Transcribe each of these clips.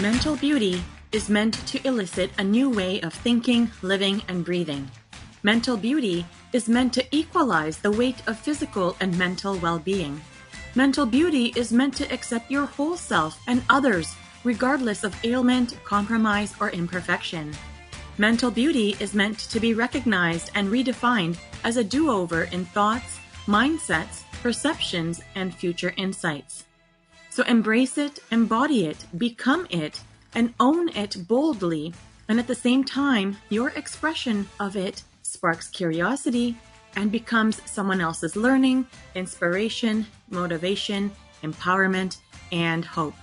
Mental beauty is meant to elicit a new way of thinking, living, and breathing. Mental beauty is meant to equalize the weight of physical and mental well-being. Mental beauty is meant to accept your whole self and others, regardless of ailment, compromise, or imperfection. Mental beauty is meant to be recognized and redefined as a do-over in thoughts, mindsets, perceptions, and future insights. So embrace it, embody it, become it, and own it boldly, and at the same time, your expression of it sparks curiosity and becomes someone else's learning, inspiration, motivation, empowerment, and hope.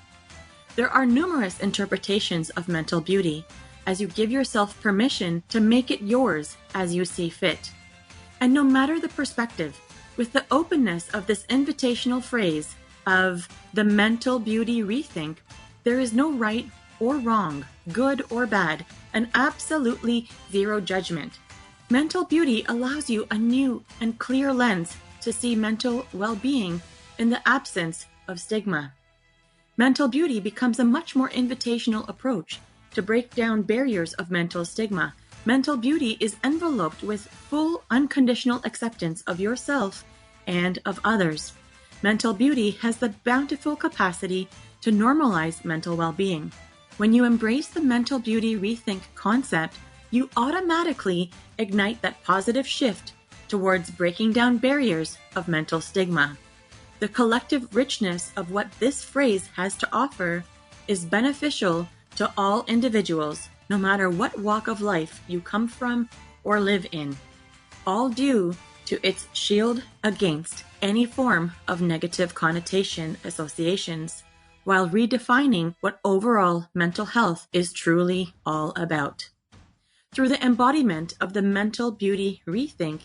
There are numerous interpretations of mental beauty as you give yourself permission to make it yours as you see fit. And no matter the perspective, with the openness of this invitational phrase of the Mental Beauty Rethink, there is no right or wrong, good or bad, and absolutely zero judgment. Mental beauty allows you a new and clear lens to see mental well-being in the absence of stigma. Mental beauty becomes a much more invitational approach to break down barriers of mental stigma. Mental beauty is enveloped with full unconditional acceptance of yourself and of others. Mental beauty has the bountiful capacity to normalize mental well-being. When you embrace the Mental Beauty Rethink concept, you automatically ignite that positive shift towards breaking down barriers of mental stigma. The collective richness of what this phrase has to offer is beneficial to all individuals, no matter what walk of life you come from or live in, all due to its shield against any form of negative connotation associations, while redefining what overall mental health is truly all about. Through the embodiment of the Mental Beauty Rethink,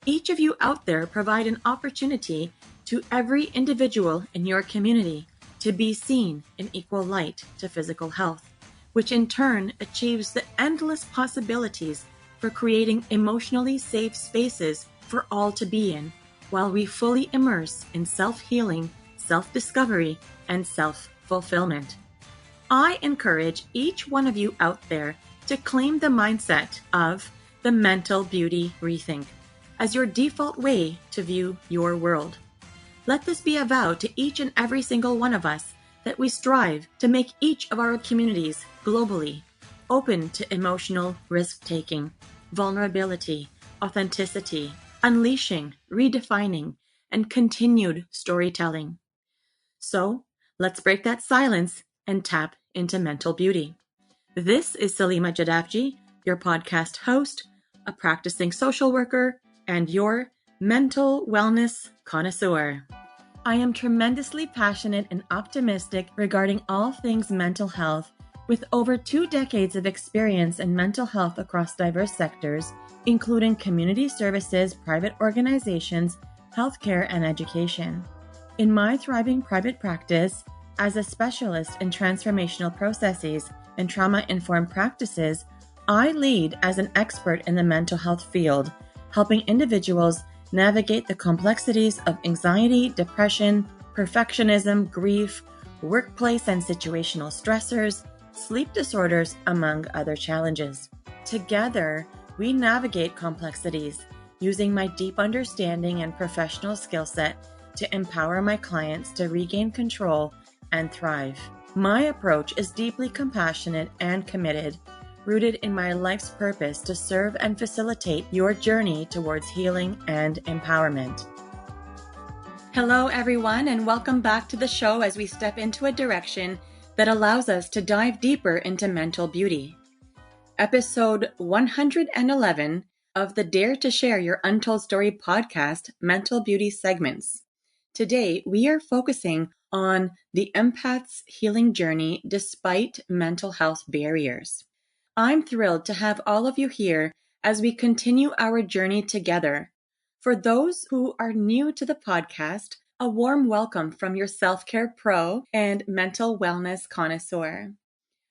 each of you out there provide an opportunity to every individual in your community to be seen in equal light to physical health, which in turn achieves the endless possibilities for creating emotionally safe spaces for all to be in, while we fully immerse in self-healing, self-discovery, and self-fulfillment. I encourage each one of you out there to claim the mindset of the Mental Beauty Rethink as your default way to view your world. Let this be a vow to each and every single one of us that we strive to make each of our communities globally open to emotional risk-taking, vulnerability, authenticity, unleashing, redefining, and continued storytelling. So, let's break that silence and tap into mental beauty. This is Salima Jadafji, your podcast host, a practicing social worker, and your mental wellness connoisseur. I am tremendously passionate and optimistic regarding all things mental health, with over 2 decades of experience in mental health across diverse sectors, including community services, private organizations, healthcare, and education. In my thriving private practice, as a specialist in transformational processes and trauma-informed practices, I lead as an expert in the mental health field, helping individuals navigate the complexities of anxiety, depression, perfectionism, grief, workplace and situational stressors, sleep disorders, among other challenges. Together, we navigate complexities using my deep understanding and professional skill set to empower my clients to regain control and thrive. My approach is deeply compassionate and committed, rooted in my life's purpose to serve and facilitate your journey towards healing and empowerment. Hello, everyone, and welcome back to the show as we step into a direction that allows us to dive deeper into mental beauty. Episode 111 of the Dare to Share Your Untold Story podcast, Mental Beauty segments. Today, we are focusing on the empath's healing journey despite mental health barriers. I'm thrilled to have all of you here as we continue our journey together. For those who are new to the podcast, a warm welcome from your self-care pro and mental wellness connoisseur.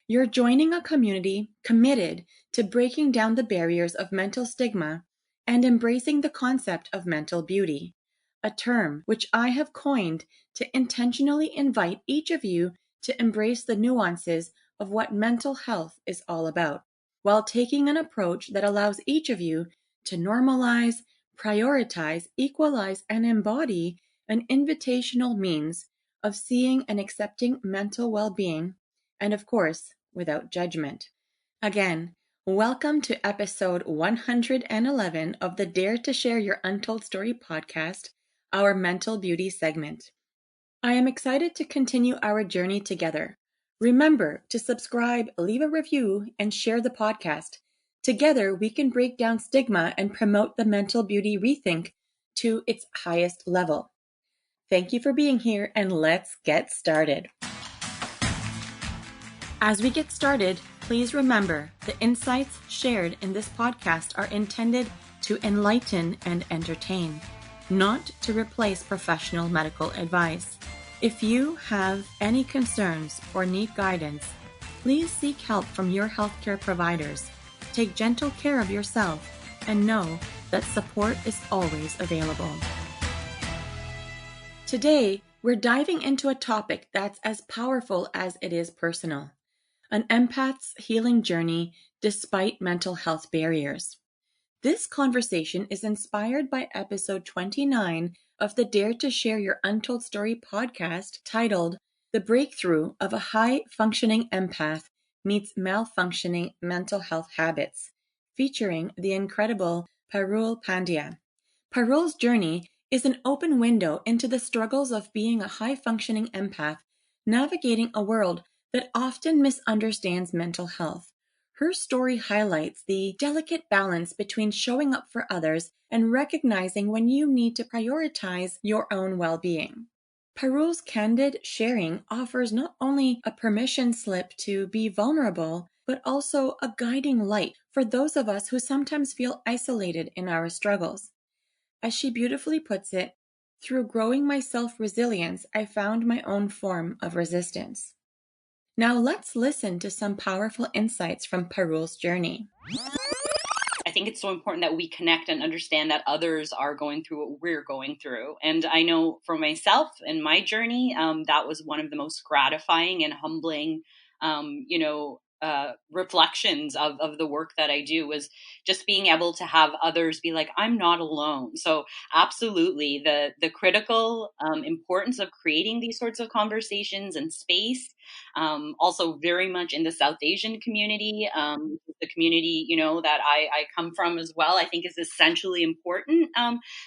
You're joining a community committed to breaking down the barriers of mental stigma and embracing the concept of mental beauty, a term which I have coined to intentionally invite each of you to embrace the nuances of what mental health is all about, while taking an approach that allows each of you to normalize, prioritize, equalize, and embody an invitational means of seeing and accepting mental well-being, and of course, without judgment. Again, welcome to episode 111 of the Dare to Share Your Untold Story podcast, our mental beauty segment. I am excited to continue our journey together. Remember to subscribe, leave a review, and share the podcast. Together, we can break down stigma and promote the mental beauty rethink to its highest level. Thank you for being here, and let's get started. As we get started, please remember the insights shared in this podcast are intended to enlighten and entertain, not to replace professional medical advice. If you have any concerns or need guidance, please seek help from your healthcare providers. Take gentle care of yourself and know that support is always available. Today, we're diving into a topic that's as powerful as it is personal: an empath's healing journey despite mental health barriers. This conversation is inspired by episode 29 of the Dare to Share Your Untold Story podcast, titled The Breakthrough of a High-Functioning Empath Meets Malfunctioning Mental Health Habits, featuring the incredible Parul Pandya. Parul's journey is an open window into the struggles of being a high-functioning empath, navigating a world that often misunderstands mental health. Her story highlights the delicate balance between showing up for others and recognizing when you need to prioritize your own well-being. Parul's candid sharing offers not only a permission slip to be vulnerable, but also a guiding light for those of us who sometimes feel isolated in our struggles. As she beautifully puts it, "Through growing my self-resilience, I found my own form of resistance." Now let's listen to some powerful insights from Parul's journey. I think it's so important that we connect and understand that others are going through what we're going through. And I know for myself and my journey, that was one of the most gratifying and humbling, reflections of the work that I do, was just being able to have others be like, I'm not alone. So absolutely, the critical importance of creating these sorts of conversations and space. Also very much in the South Asian community, the community, that I come from as well, I think is essentially important,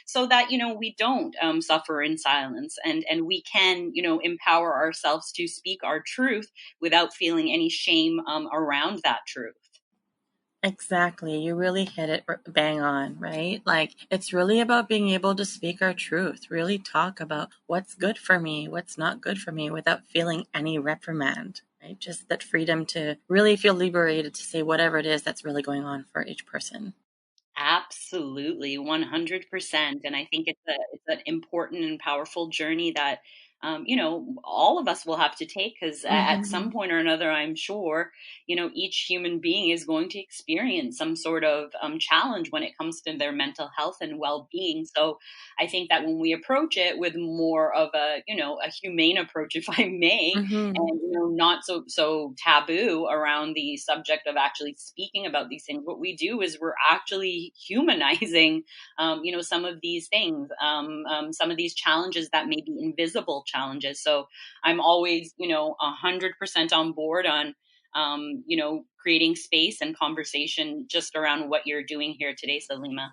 so that, we don't suffer in silence, and we can, empower ourselves to speak our truth without feeling any shame around that truth. Exactly. You really hit it bang on, right? Like, it's really about being able to speak our truth, really talk about what's good for me, what's not good for me, without feeling any reprimand, right? Just that freedom to really feel liberated to say whatever it is that's really going on for each person. Absolutely, 100%. And I think it's an important and powerful journey that, all of us will have to take, because at some point or another, I'm sure, each human being is going to experience some sort of challenge when it comes to their mental health and well-being. So I think that when we approach it with more of a humane approach, if I may, and, not so taboo around the subject of actually speaking about these things, what we do is we're actually humanizing, some of these things, some of these challenges that may be invisible challenges. So I'm always, 100% on board on, creating space and conversation just around what you're doing here today, Salima.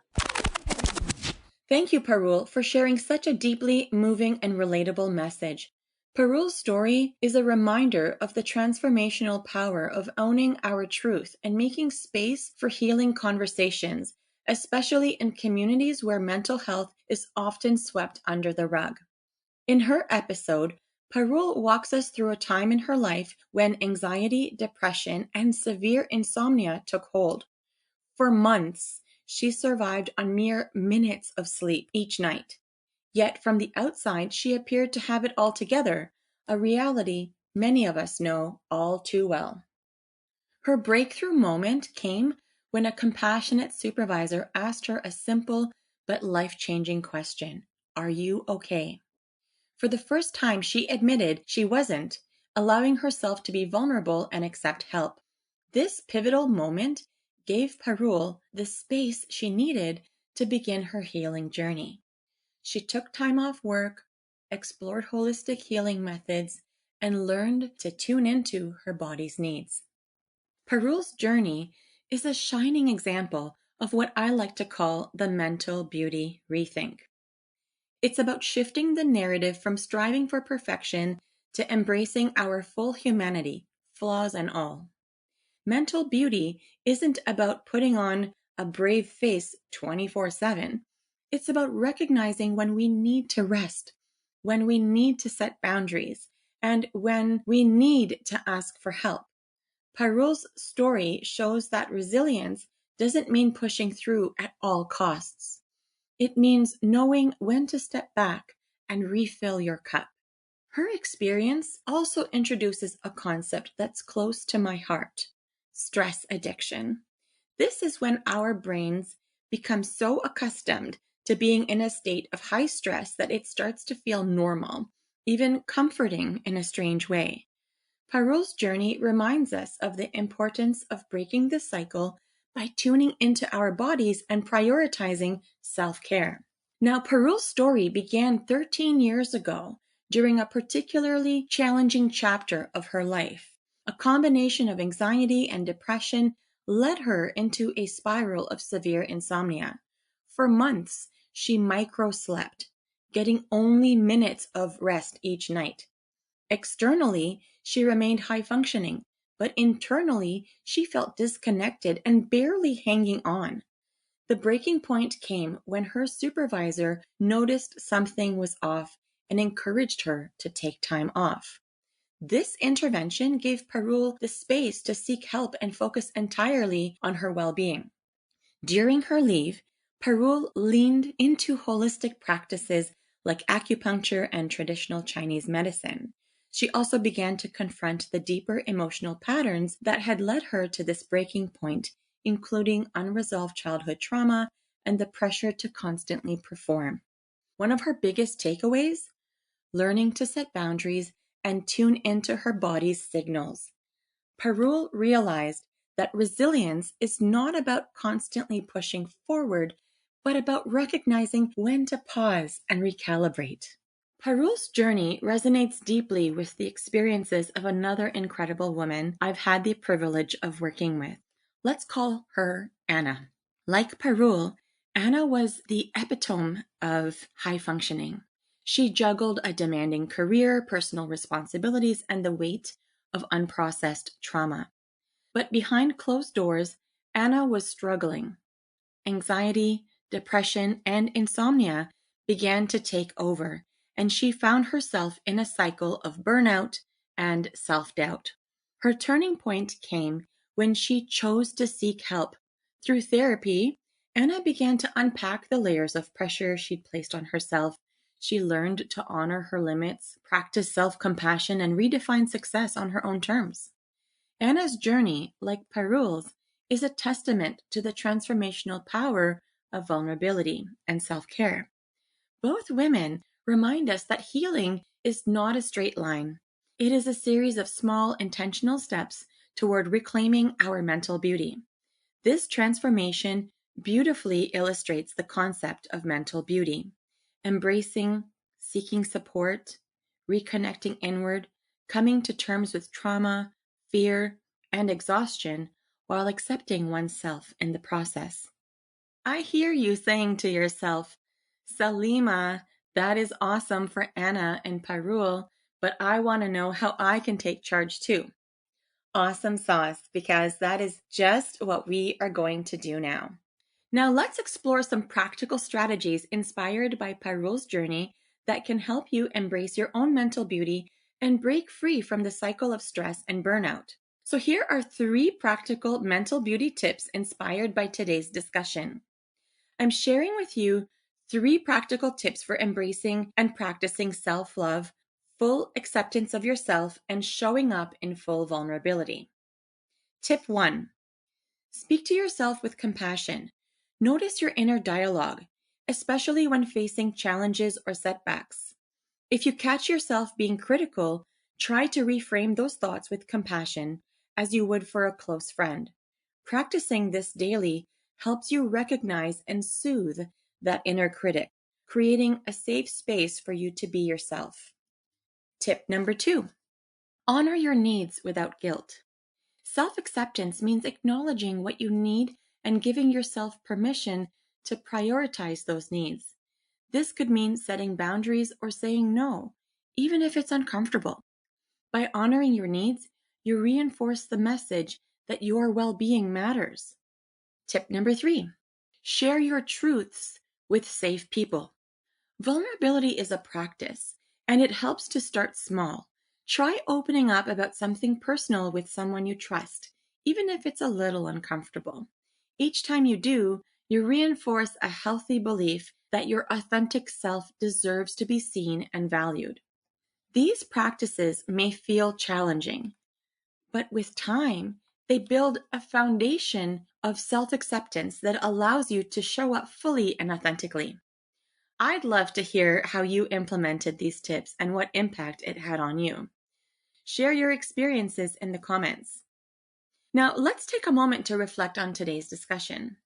Thank you, Parul, for sharing such a deeply moving and relatable message. Parul's story is a reminder of the transformational power of owning our truth and making space for healing conversations, especially in communities where mental health is often swept under the rug. In her episode, Parul walks us through a time in her life when anxiety, depression, and severe insomnia took hold. For months, she survived on mere minutes of sleep each night. Yet from the outside, she appeared to have it all together, a reality many of us know all too well. Her breakthrough moment came when a compassionate supervisor asked her a simple but life-changing question: "Are you okay?" For the first time, she admitted she wasn't, allowing herself to be vulnerable and accept help. This pivotal moment gave Parul the space she needed to begin her healing journey. She took time off work, explored holistic healing methods, and learned to tune into her body's needs. Parul's journey is a shining example of what I like to call the mental beauty rethink. It's about shifting the narrative from striving for perfection to embracing our full humanity, flaws and all. Mental beauty isn't about putting on a brave face 24/7. It's about recognizing when we need to rest, when we need to set boundaries, and when we need to ask for help. Parul's story shows that resilience doesn't mean pushing through at all costs. It means knowing when to step back and refill your cup. Her experience also introduces a concept that's close to my heart: stress addiction. This is when our brains become so accustomed to being in a state of high stress that it starts to feel normal, even comforting in a strange way. Parul's journey reminds us of the importance of breaking this cycle by tuning into our bodies and prioritizing self-care. Now, Parul's story began 13 years ago during a particularly challenging chapter of her life. A combination of anxiety and depression led her into a spiral of severe insomnia. For months, she micro-slept, getting only minutes of rest each night. Externally, she remained high functioning, but internally, she felt disconnected and barely hanging on. The breaking point came when her supervisor noticed something was off and encouraged her to take time off. This intervention gave Parul the space to seek help and focus entirely on her well-being. During her leave, Parul leaned into holistic practices like acupuncture and traditional Chinese medicine. She also began to confront the deeper emotional patterns that had led her to this breaking point, including unresolved childhood trauma and the pressure to constantly perform. One of her biggest takeaways: learning to set boundaries and tune into her body's signals. Parul realized that resilience is not about constantly pushing forward, but about recognizing when to pause and recalibrate. Parul's journey resonates deeply with the experiences of another incredible woman I've had the privilege of working with. Let's call her Anna. Like Parul, Anna was the epitome of high functioning. She juggled a demanding career, personal responsibilities, and the weight of unprocessed trauma. But behind closed doors, Anna was struggling. Anxiety, depression, and insomnia began to take over, and she found herself in a cycle of burnout and self-doubt. Her turning point came when she chose to seek help. Through therapy, Anna began to unpack the layers of pressure she'd placed on herself. She learned to honor her limits, practice self-compassion, and redefine success on her own terms. Anna's journey, like Parul's, is a testament to the transformational power of vulnerability and self-care. Both women remind us that healing is not a straight line. It is a series of small, intentional steps toward reclaiming our mental beauty. This transformation beautifully illustrates the concept of mental beauty: embracing, seeking support, reconnecting inward, coming to terms with trauma, fear, and exhaustion while accepting oneself in the process. I hear you saying to yourself, Salima, that is awesome for Anna and Parul, but I want to know how I can take charge too. Awesome sauce, because that is just what we are going to do now. Now let's explore some practical strategies inspired by Parul's journey that can help you embrace your own mental beauty and break free from the cycle of stress and burnout. So here are 3 practical mental beauty tips inspired by today's discussion. I'm sharing with you 3 practical tips for embracing and practicing self-love, full acceptance of yourself, and showing up in full vulnerability. Tip 1. Speak to yourself with compassion. Notice your inner dialogue, especially when facing challenges or setbacks. If you catch yourself being critical, Try to reframe those thoughts with compassion as you would for a close friend. Practicing this daily helps you recognize and soothe that inner critic, creating a safe space for you to be yourself. Tip number 2, honor your needs without guilt. Self-acceptance means acknowledging what you need and giving yourself permission to prioritize those needs. This could mean setting boundaries or saying no, even if it's uncomfortable. By honoring your needs, you reinforce the message that your well-being matters. Tip number 3, share your truths with safe people. Vulnerability is a practice, and it helps to start small. Try opening up about something personal with someone you trust, even if it's a little uncomfortable. Each time you do, you reinforce a healthy belief that your authentic self deserves to be seen and valued. These practices may feel challenging, but with time, they build a foundation of self-acceptance that allows you to show up fully and authentically. I'd love to hear how you implemented these tips and what impact it had on you. Share your experiences in the comments. Now, let's take a moment to reflect on today's discussion.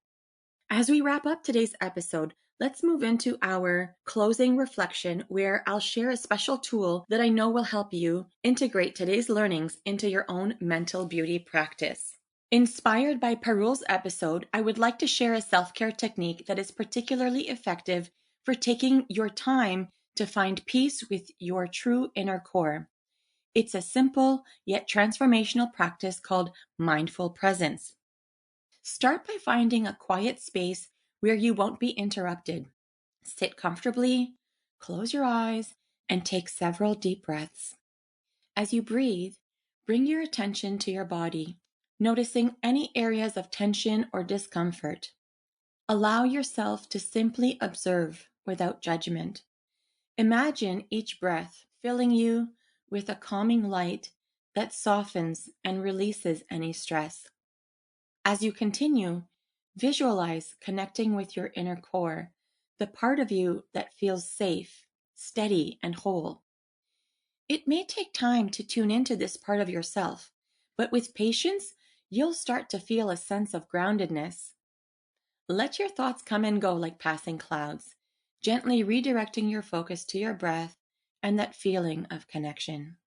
As we wrap up today's episode, let's move into our closing reflection where I'll share a special tool that I know will help you integrate today's learnings into your own mental beauty practice. Inspired by Parul's episode, I would like to share a self-care technique that is particularly effective for taking your time to find peace with your true inner core. It's a simple yet transformational practice called mindful presence. Start by finding a quiet space where you won't be interrupted. Sit comfortably, close your eyes, and take several deep breaths. As you breathe, bring your attention to your body, noticing any areas of tension or discomfort. Allow yourself to simply observe without judgment. Imagine each breath filling you with a calming light that softens and releases any stress. As you continue, visualize connecting with your inner core, the part of you that feels safe, steady, and whole. It may take time to tune into this part of yourself, but with patience, you'll start to feel a sense of groundedness. Let your thoughts come and go like passing clouds, gently redirecting your focus to your breath and that feeling of connection.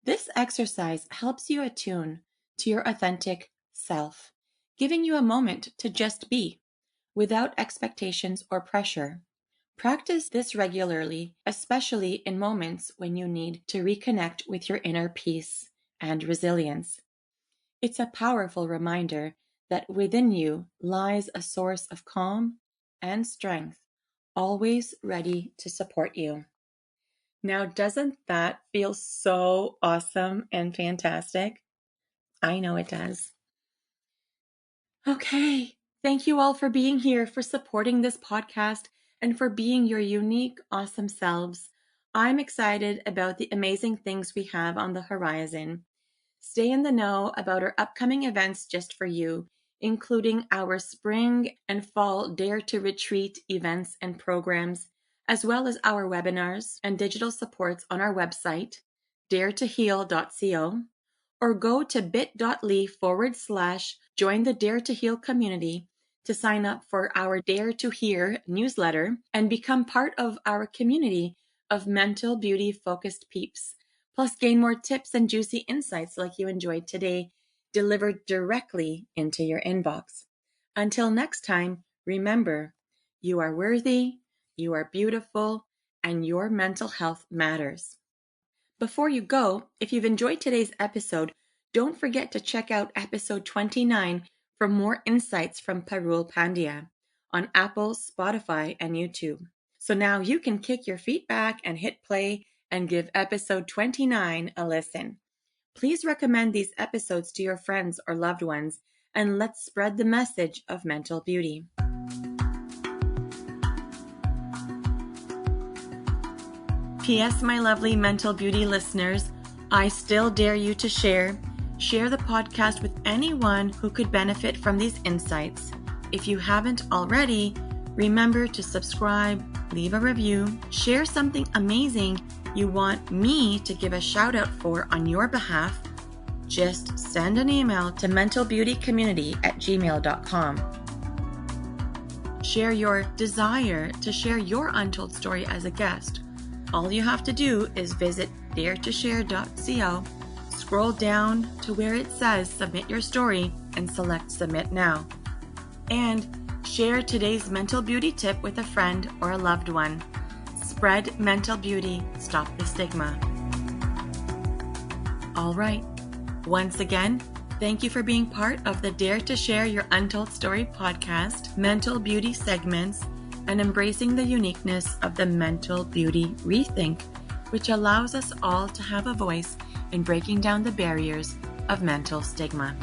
This exercise helps you attune to your authentic self, giving you a moment to just be, without expectations or pressure. Practice this regularly, especially in moments when you need to reconnect with your inner peace and resilience. It's a powerful reminder that within you lies a source of calm and strength, always ready to support you. Now, doesn't that feel so awesome and fantastic? I know it does. Okay, thank you all for being here, for supporting this podcast, and for being your unique, awesome selves. I'm excited about the amazing things we have on the horizon. Stay in the know about our upcoming events just for you, including our spring and fall Dare to Retreat events and programs, as well as our webinars and digital supports on our website, daretoheal.co, or go to bit.ly/join the Dare to Heal community to sign up for our Dare to Hear newsletter and become part of our community of mental beauty focused peeps. Plus, gain more tips and juicy insights like you enjoyed today, delivered directly into your inbox. Until next time, remember, you are worthy, you are beautiful, and your mental health matters. Before you go, if you've enjoyed today's episode, don't forget to check out episode 29 for more insights from Parul Pandya on Apple, Spotify, and YouTube. So now you can kick your feet back and hit play and give episode 29 a listen. Please recommend these episodes to your friends or loved ones, and let's spread the message of mental beauty. P.S. My lovely mental beauty listeners, I still dare you to share the podcast with anyone who could benefit from these insights. If you haven't already, remember to subscribe, leave a review, share something amazing, you want me to give a shout out for on your behalf, just send an email to mentalbeautycommunity@gmail.com. Share your desire to share your untold story as a guest. All you have to do is visit daretoshare.co, scroll down to where it says submit your story, and select submit now. And share today's mental beauty tip with a friend or a loved one. Spread mental beauty, stop the stigma. All right. Once again, thank you for being part of the Dare to Share Your Untold Story podcast, mental beauty segments, and embracing the uniqueness of the Mental Beauty Rethink, which allows us all to have a voice in breaking down the barriers of mental stigma.